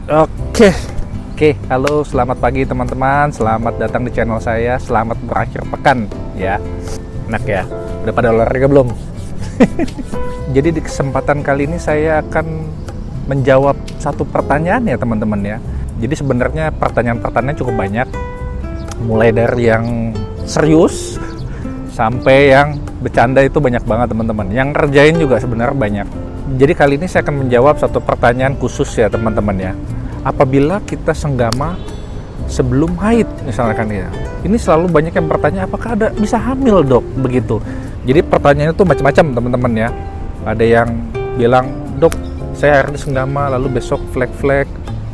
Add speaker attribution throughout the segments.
Speaker 1: Oke, oke, halo, selamat pagi teman-teman. Selamat datang di channel saya. Selamat berakhir pekan, ya. Enak ya? Udah pada olahraga belum? Jadi di kesempatan kali ini saya akan menjawab satu pertanyaan ya teman-teman ya. Jadi sebenarnya pertanyaan-pertanyaan cukup banyak. Mulai dari yang serius sampai yang bercanda itu banyak banget teman-teman. Yang ngerjain juga sebenarnya banyak. Jadi kali ini saya akan menjawab satu pertanyaan khusus ya teman-teman ya. Apabila kita senggama sebelum haid misalkan ya. Ini selalu banyak yang bertanya apakah ada bisa hamil dok begitu. Jadi pertanyaannya tuh macam-macam teman-teman ya. Ada yang bilang dok saya hari ini senggama lalu besok flek-flek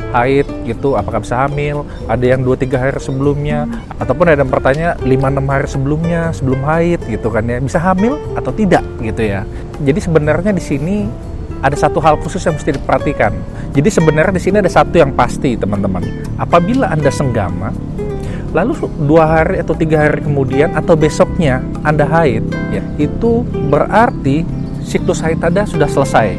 Speaker 1: haid gitu apakah bisa hamil. Ada yang 2-3 hari sebelumnya. Ataupun ada yang bertanya 5-6 hari sebelumnya sebelum haid gitu kan ya. Bisa hamil atau tidak gitu ya. Jadi sebenarnya di sini ada satu hal khusus yang mesti diperhatikan. Jadi sebenarnya di sini ada satu yang pasti teman-teman. Apabila Anda senggama, lalu 2 hari atau 3 hari kemudian atau besoknya Anda haid, ya, itu berarti siklus haid Anda sudah selesai.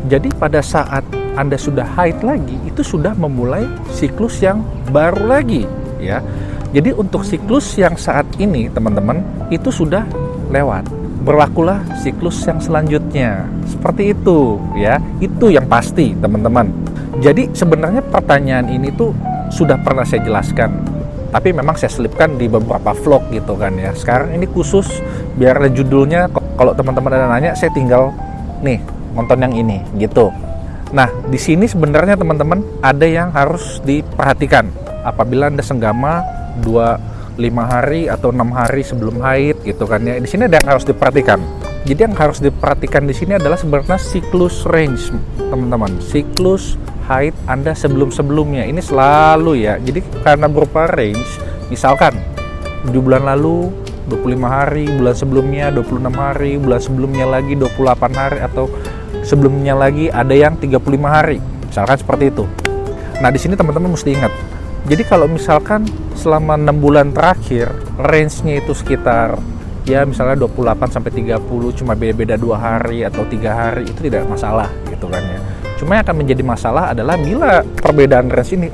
Speaker 1: Jadi pada saat Anda sudah haid lagi, itu sudah memulai siklus yang baru lagi, ya. Jadi untuk siklus yang saat ini teman-teman itu sudah lewat. Berlakulah siklus yang selanjutnya. Seperti itu ya. Itu yang pasti teman-teman. Jadi sebenarnya pertanyaan ini tuh sudah pernah saya jelaskan. Tapi memang saya selipkan di beberapa vlog gitu kan ya. Sekarang ini khusus biar ada judulnya. Kalau teman-teman ada nanya saya tinggal nih nonton yang ini gitu. Nah di sini sebenarnya teman-teman ada yang harus diperhatikan. Apabila Anda senggama 5 hari atau 6 hari sebelum haid gitu kan ya. Di sini ada yang harus diperhatikan. Jadi yang harus diperhatikan di sini adalah sebenarnya siklus range teman-teman. Siklus haid Anda sebelum-sebelumnya. Ini selalu ya. Jadi karena berupa range, misalkan di bulan lalu 25 hari, bulan sebelumnya 26 hari, bulan sebelumnya lagi 28 hari atau sebelumnya lagi ada yang 35 hari. Misalkan seperti itu. Nah, di sini teman-teman mesti ingat. Jadi kalau misalkan selama 6 bulan terakhir range-nya itu sekitar ya misalnya 28 sampai 30 cuma beda-beda 2 hari atau 3 hari itu tidak masalah gitu kan ya. Cuma yang akan menjadi masalah adalah bila perbedaan range ini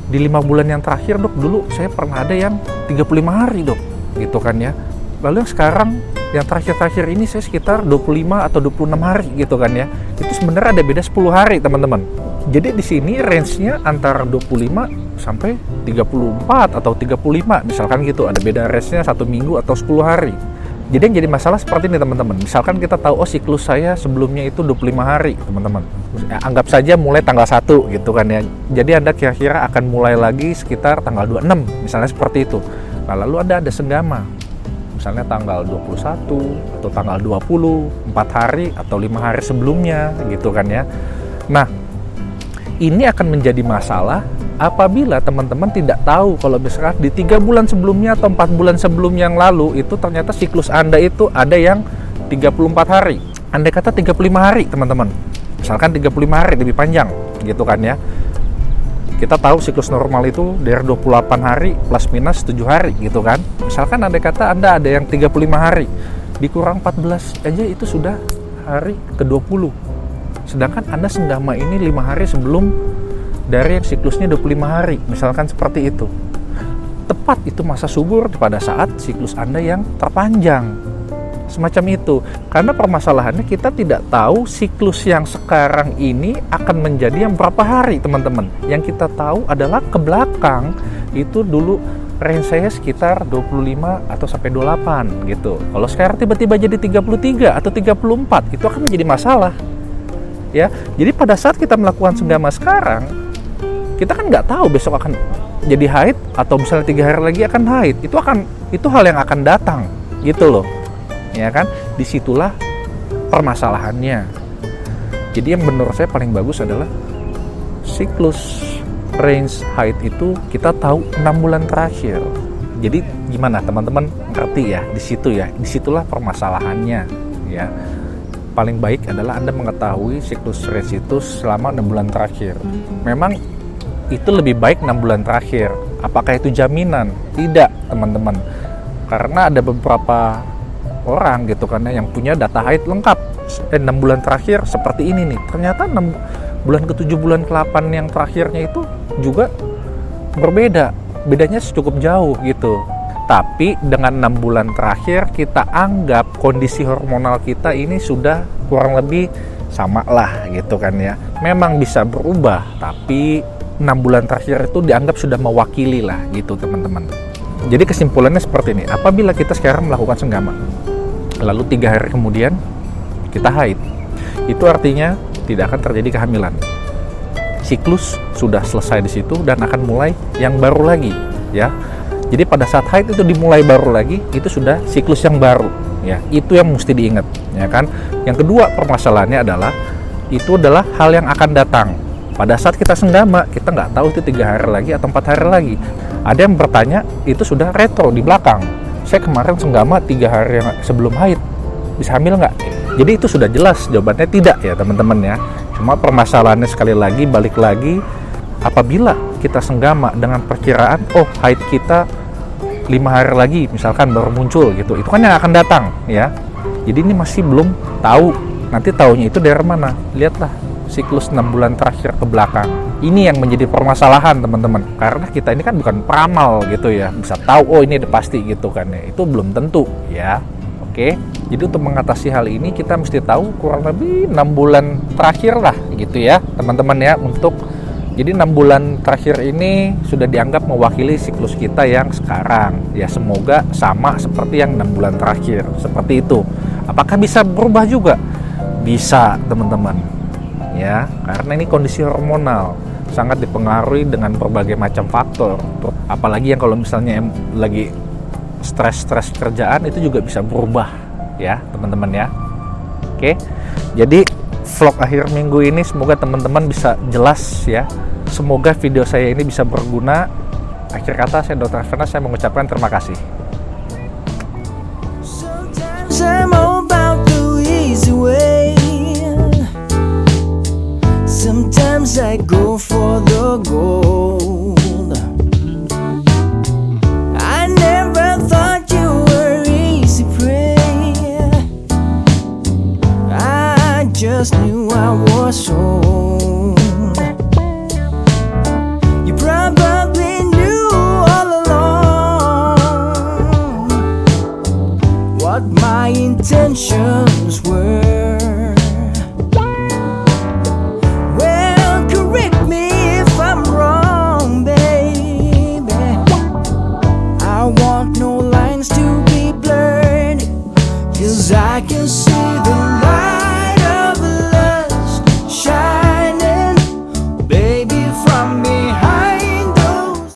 Speaker 1: di 5 bulan yang terakhir dok dulu saya pernah ada yang 35 hari dok gitu kan ya. Lalu yang sekarang yang terakhir-terakhir ini saya sekitar 25 atau 26 hari gitu kan ya. Itu sebenarnya ada beda 10 hari teman-teman. Jadi di sini range-nya antara 25 sampai 34 atau 35 misalkan gitu. Ada beda range-nya 1 minggu atau 10 hari. Jadi yang jadi masalah seperti ini teman-teman. Misalkan kita tahu siklus saya sebelumnya itu 25 hari teman-teman. Anggap saja mulai tanggal 1 gitu kan ya. Jadi Anda kira-kira akan mulai lagi sekitar tanggal 26 misalnya seperti itu. Nah lalu Anda ada senggama. Misalnya tanggal 21 atau tanggal 20, 4 hari atau 5 hari sebelumnya gitu kan ya. Nah ini akan menjadi masalah apabila teman-teman tidak tahu kalau misalkan di 3 bulan sebelumnya atau 4 bulan sebelum yang lalu itu ternyata siklus Anda itu ada yang 34 hari. Andai kata 35 hari teman-teman. Misalkan 35 hari lebih panjang gitu kan ya. Kita tahu siklus normal itu dari 28 hari plus minus 7 hari gitu kan. Misalkan andai kata Anda ada yang 35 hari dikurang 14 aja itu sudah hari ke-20. Sedangkan Anda senggama ini 5 hari sebelum dari yang siklusnya 25 hari. Misalkan seperti itu. Tepat itu masa subur pada saat siklus Anda yang terpanjang. Semacam itu. Karena permasalahannya kita tidak tahu siklus yang sekarang ini akan menjadi yang berapa hari teman-teman. Yang kita tahu adalah ke belakang itu dulu range saya sekitar 25 atau sampai 28 gitu. Kalau sekarang tiba-tiba jadi 33 atau 34 itu akan menjadi masalah. Ya, jadi pada saat kita melakukan senggama sekarang, kita kan nggak tahu besok akan jadi haid atau misalnya 3 hari lagi akan haid. Itu hal yang akan datang, gitu loh, ya kan? Disitulah permasalahannya. Jadi yang menurut saya paling bagus adalah siklus range haid itu kita tahu 6 bulan terakhir. Jadi gimana teman-teman ngerti ya? Di situ ya, disitulah permasalahannya, ya. Paling baik adalah Anda mengetahui siklus range itu selama 6 bulan terakhir. Memang itu lebih baik 6 bulan terakhir. Apakah itu jaminan? Tidak, teman-teman. Karena ada beberapa orang gitu kan yang punya data haid lengkap. 6 bulan terakhir seperti ini nih. Ternyata bulan ke-7, bulan ke-8 yang terakhirnya itu juga berbeda. Bedanya cukup jauh gitu. Tapi dengan 6 bulan terakhir kita anggap kondisi hormonal kita ini sudah kurang lebih sama lah gitu kan ya. Memang bisa berubah, tapi 6 bulan terakhir itu dianggap sudah mewakili lah gitu teman-teman. Jadi kesimpulannya seperti ini, apabila kita sekarang melakukan senggama, lalu 3 hari kemudian kita haid, itu artinya tidak akan terjadi kehamilan. Siklus sudah selesai di situ dan akan mulai yang baru lagi ya. Jadi pada saat haid itu dimulai baru lagi, itu sudah siklus yang baru ya. Itu yang mesti diingat ya kan. Yang kedua permasalahannya adalah itu adalah hal yang akan datang. Pada saat kita senggama, kita nggak tahu itu 3 hari lagi atau 4 hari lagi. Ada yang bertanya, itu sudah retro di belakang. Saya kemarin senggama 3 hari yang sebelum haid, bisa hamil nggak? Jadi itu sudah jelas jawabannya tidak ya teman-teman ya. Cuma permasalahannya sekali lagi, balik lagi, apabila kita senggama dengan perkiraan, oh haid kita 5 hari lagi misalkan baru muncul gitu, itu kan yang akan datang ya. Jadi ini masih belum tahu, nanti taunya itu dari mana? Lihatlah siklus 6 bulan terakhir ke belakang. Ini yang menjadi permasalahan teman-teman, karena kita ini kan bukan peramal gitu ya, bisa tahu oh ini udah pasti gitu kan ya, itu belum tentu ya. Oke, jadi untuk mengatasi hal ini kita mesti tahu kurang lebih 6 bulan terakhir lah gitu ya teman-teman ya. Untuk jadi 6 bulan terakhir ini sudah dianggap mewakili siklus kita yang sekarang ya. Semoga sama seperti yang 6 bulan terakhir, seperti itu. Apakah bisa berubah juga? Bisa teman-teman ya, karena ini kondisi hormonal sangat dipengaruhi dengan berbagai macam faktor. Apalagi yang kalau misalnya lagi stres kerjaan, itu juga bisa berubah ya teman-teman ya. Oke, jadi vlog akhir minggu ini semoga teman-teman bisa jelas ya. Semoga video saya ini bisa berguna. Akhir kata saya Dr. Fernand, saya mengucapkan terima kasih. Sometimes I go for the gold. I never thought you were easy prey. I just knew I was so